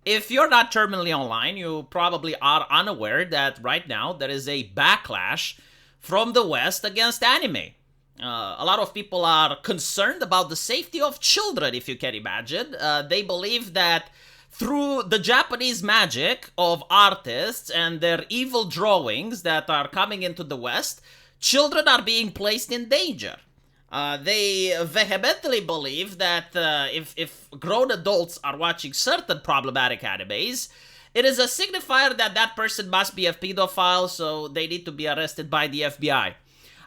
if you're not terminally online, you probably are unaware that right now there is a backlash from the West against anime. A lot of people are concerned about the safety of children, if you can imagine. They believe that through the Japanese magic of artists and their evil drawings that are coming into the West, children are being placed in danger. They vehemently believe that if grown adults are watching certain problematic animes, it is a signifier that that person must be a pedophile, so they need to be arrested by the FBI.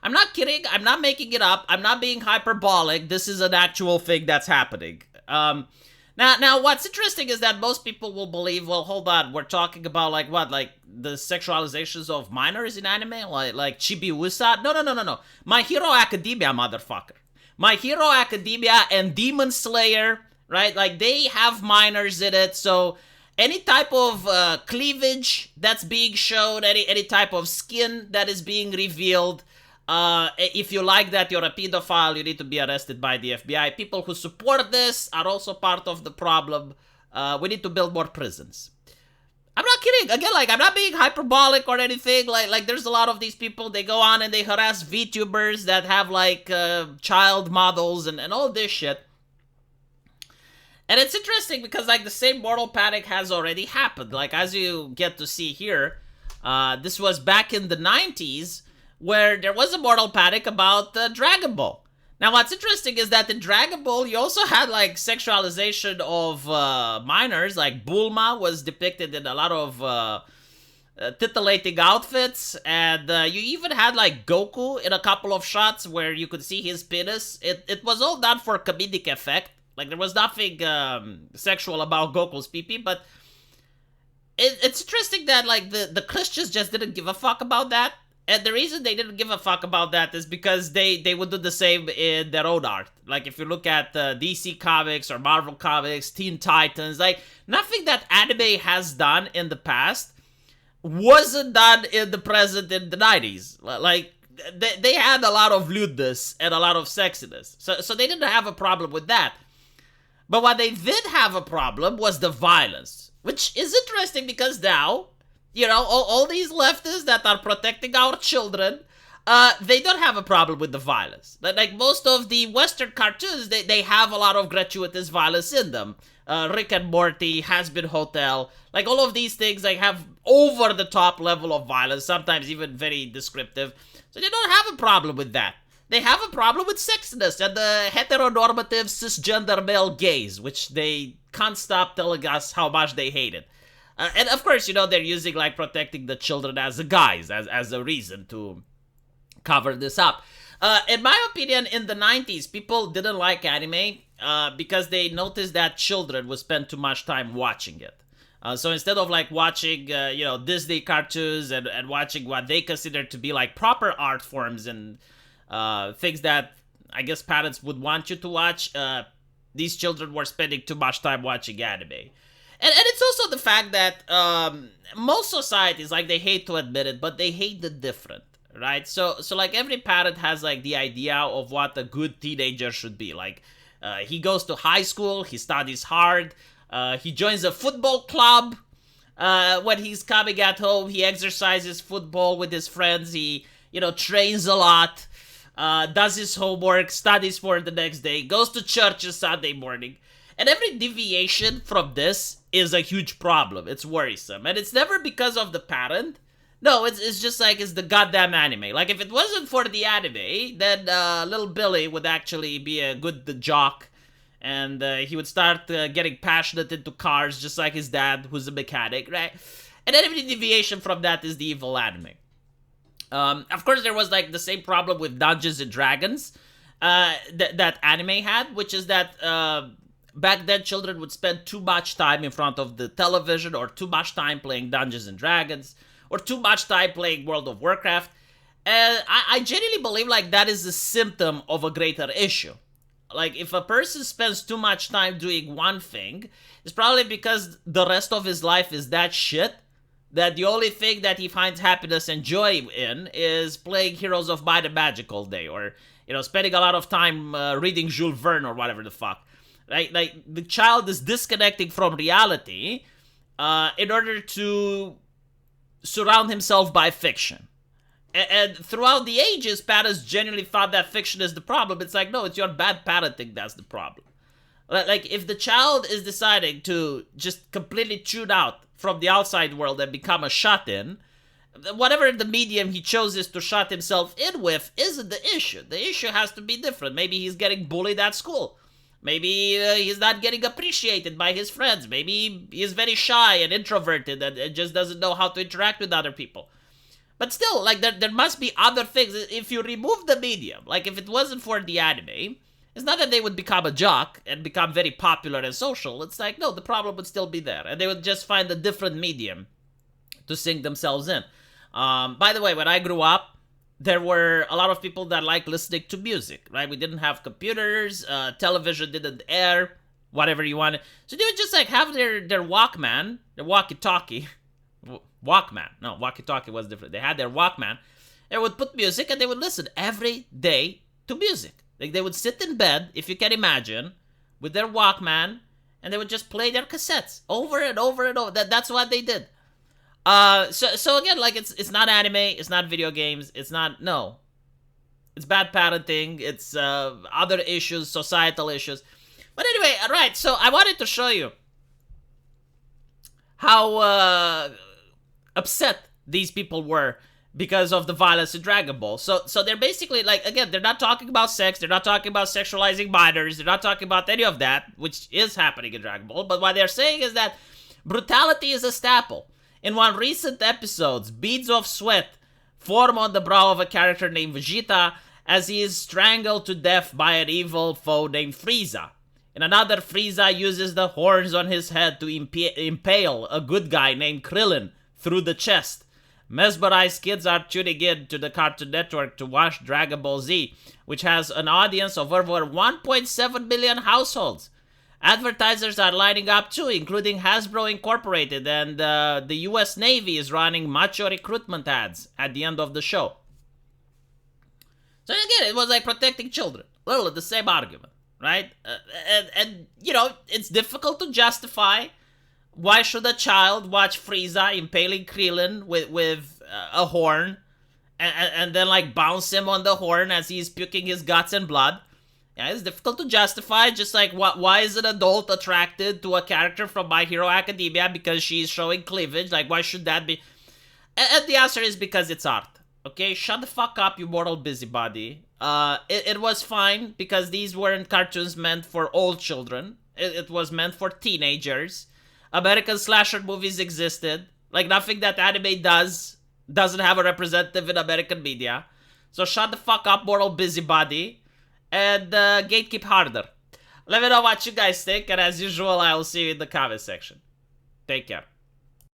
I'm not kidding. I'm not making it up. I'm not being hyperbolic. This is an actual thing that's happening. Now, what's interesting is that most people will believe, well, hold on, we're talking about like what, like the sexualizations of minors in anime, like Chibi Usa? No. My Hero Academia, motherfucker. My Hero Academia and Demon Slayer, right? Like they have minors in it, so any type of cleavage that's being shown, any type of skin that is being revealed, if you like that, you're a pedophile, you need to be arrested by the FBI. People who support this are also part of the problem. We need to build more prisons. I'm not kidding. Again, like, I'm not being hyperbolic or anything. Like there's a lot of these people, they go on and they harass VTubers that have, like, child models and all this shit. And it's interesting because, like, the same mortal panic has already happened. Like, as you get to see here, this was back in the 90s, where there was a mortal panic about Dragon Ball. Now, what's interesting is that in Dragon Ball, you also had, like, sexualization of minors. Like, Bulma was depicted in a lot of titillating outfits, and you even had, like, Goku in a couple of shots where you could see his penis. It was all done for comedic effect. Like, there was nothing sexual about Goku's pee-pee, but it's interesting that, like, the Christians just didn't give a fuck about that. And the reason they didn't give a fuck about that is because they would do the same in their own art. Like, if you look at DC Comics or Marvel Comics, Teen Titans, like, nothing that anime has done in the past wasn't done in the present in the 90s. Like, they had a lot of lewdness and a lot of sexiness. So they didn't have a problem with that. But what they did have a problem was the violence. Which is interesting because now, you know, all these leftists that are protecting our children, they don't have a problem with the violence. Like most of the Western cartoons, they have a lot of gratuitous violence in them. Rick and Morty, Has-Been Hotel, like all of these things, like, have over-the-top level of violence, sometimes even very descriptive. So they don't have a problem with that. They have a problem with sexiness and the heteronormative cisgender male gaze, which they can't stop telling us how much they hate it. And of course, you know, they're using, like, protecting the children as a guise, as a reason to cover this up. In my opinion, in the 90s, people didn't like anime because they noticed that children would spend too much time watching it. So instead of, like, watching, you know, Disney cartoons and watching what they consider to be, like, proper art forms and things that I guess parents would want you to watch, these children were spending too much time watching anime. And it's also the fact that most societies, like, they hate to admit it, but they hate the different, right? So like, every parent has, like, the idea of what a good teenager should be. Like, he goes to high school, he studies hard, he joins a football club. When he's coming at home, he exercises football with his friends, he, you know, trains a lot, does his homework, studies for the next day, goes to church on Sunday morning. And every deviation from this is a huge problem. It's worrisome. And it's never because of the parent. No, it's just like, it's the goddamn anime. Like, if it wasn't for the anime, then little Billy would actually be a good jock. And he would start getting passionate into cars, just like his dad, who's a mechanic, right? And every deviation from that is the evil anime. Of course, there was, like, the same problem with Dungeons and Dragons that anime had, which is that back then, children would spend too much time in front of the television, or too much time playing Dungeons and Dragons, or too much time playing World of Warcraft. And I genuinely believe, like, that is a symptom of a greater issue. Like, if a person spends too much time doing one thing, it's probably because the rest of his life is that shit, that the only thing that he finds happiness and joy in is playing Heroes of Might and Magic all day, or, you know, spending a lot of time reading Jules Verne or whatever the fuck. Right? Like, the child is disconnecting from reality in order to surround himself by fiction. And throughout the ages, parents genuinely thought that fiction is the problem. It's like, no, it's your bad parenting that's the problem. Like, if the child is deciding to just completely tune out from the outside world and become a shut-in, whatever the medium he chooses to shut himself in with isn't the issue. The issue has to be different. Maybe he's getting bullied at school. Maybe he's not getting appreciated by his friends. Maybe he's very shy and introverted and just doesn't know how to interact with other people. But still, like, there must be other things. If you remove the medium, like if it wasn't for the anime, it's not that they would become a jock and become very popular and social. It's like, no, the problem would still be there. And they would just find a different medium to sink themselves in. By the way, when I grew up, there were a lot of people that liked listening to music, right? We didn't have computers, television didn't air, whatever you wanted. So they would just like have their Walkman, their walkie-talkie. Walkman. No, walkie-talkie was different. They had their Walkman. They would put music and they would listen every day to music. Like, they would sit in bed, if you can imagine, with their Walkman, and they would just play their cassettes over and over and over. That's what they did. So again, like, it's not anime, it's not video games, it's bad parenting, it's other issues, societal issues. But anyway, alright, so I wanted to show you how upset these people were because of the violence in Dragon Ball. So they're basically, like, again, they're not talking about sex, they're not talking about sexualizing minors, they're not talking about any of that, which is happening in Dragon Ball, but what they're saying is that brutality is a staple. In one recent episode, beads of sweat form on the brow of a character named Vegeta as he is strangled to death by an evil foe named Frieza. In another, Frieza uses the horns on his head to impale a good guy named Krillin through the chest. Mesmerized kids are tuning in to the Cartoon Network to watch Dragon Ball Z, which has an audience of over 1.7 million households. Advertisers are lining up too, including Hasbro Incorporated, and the US Navy is running macho recruitment ads at the end of the show. So again, it was like protecting children. Literally the same argument, right? And you know, it's difficult to justify. Why should a child watch Frieza impaling Krillin with a horn and then like bounce him on the horn as he's puking his guts and blood? Yeah, it's difficult to justify. Just like, why is an adult attracted to a character from My Hero Academia because she's showing cleavage? Like, why should that be? And the answer is because it's art. Okay, shut the fuck up, you mortal busybody. It was fine because these weren't cartoons meant for old children. It was meant for teenagers. American slasher movies existed. Like, nothing that anime doesn't have a representative in American media. So shut the fuck up, mortal busybody. And gatekeep harder. Let me know what you guys think, and as usual, I will see you in the comment section. Take care.